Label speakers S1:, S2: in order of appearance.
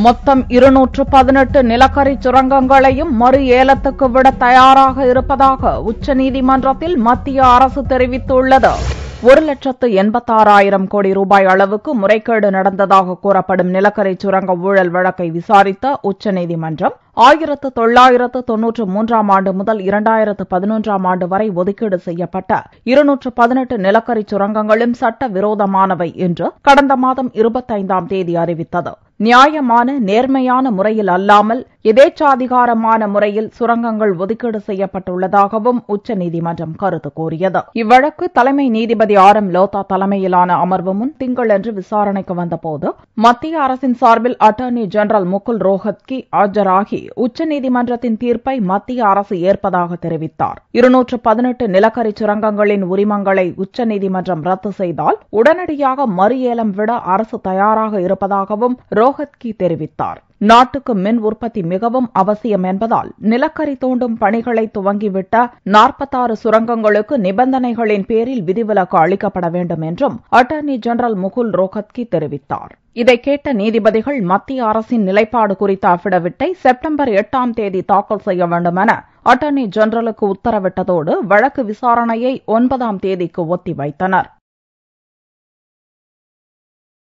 S1: மொத்தம் 218 நிலக்கரி சுரங்கங்களையும் மறு ஏலத்துக்கு விட தயாராக இருப்பதாக உச்சநீதிமன்றத்தில் மத்திய அரசு தெரிவித்துள்ளது. 1,86,000 கோடி ரூபாய் அளவுக்கு முறைகேடு நடந்ததாக கூறப்படும் நிலக்கரி சுரங்க ஊழல் வழக்கை விசாரித்த உச்சநீதிமன்றம் 1993 ஆண்டு முதல் 2011 ஆண்டு வரை ஒதுக்கீடு செய்யப்பட்ட 218 நிலக்கரி சுரங்கங்களும் சட்ட விரோதமானவை என்று கடந்த மாதம் 25ஆம் தேதி அறிவித்தது. நியாயமான நேர்மையான முறையில் அல்லாமல் எதேச்சாதிகாரமான முறையில் சுரங்கங்கள் ஒதுக்கீடு செய்யப்பட்டுள்ளதாகவும் உச்சநீதிமன்றம் கருத்து கூறியது. இவ்வழக்கு தலைமை நீதிபதி RM லோதா தலைமையிலான அமர்வு முன் திங்களன்று விசாரணைக்கு வந்தபோது மத்திய அரசின் சார்பில் அட்டார்னி ஜெனரல் முகுல் ரோஹத்கி ஆஜராகி உச்சநீதிமன்றத்தின் தீர்ப்பை மத்திய அரசு ஏற்பதாக தெரிவித்தார். 218 நிலக்கரி சுரங்கங்களின் உரிமங்களை உச்சநீதிமன்றம் ரத்து செய்தால் உடனடியாக மறு ஏலம் விட அரசு தயாராக இருப்பதாகவும் ரோஹத்கி தெரிவித்தார். நாட்டுக்கு மின் உற்பத்தி மிகவும் அவசியம் என்பதால் நிலக்கரி தோண்டும் பணிகளை துவங்கிவிட்ட 46 சுரங்கங்களுக்கு நிபந்தனைகளின் பேரில் விதிவிலக்கு அளிக்கப்பட வேண்டும் என்றும் அட்டார்னி ஜெனரல் முகுல் ரோஹத்கி தெரிவித்தார். இதை கேட்ட நீதிபதிகள் மத்திய அரசின் நிலைப்பாடு குறித்த அபிடவிட்டை செப்டம்பர் 8ஆம் தேதி தாக்கல் செய்ய வேண்டும் என அட்டார்னி ஜெனரலுக்கு உத்தரவிட்டதோடு வழக்கு விசாரணையை 9ஆம் தேதிக்கு ஒத்திவைத்தனர்.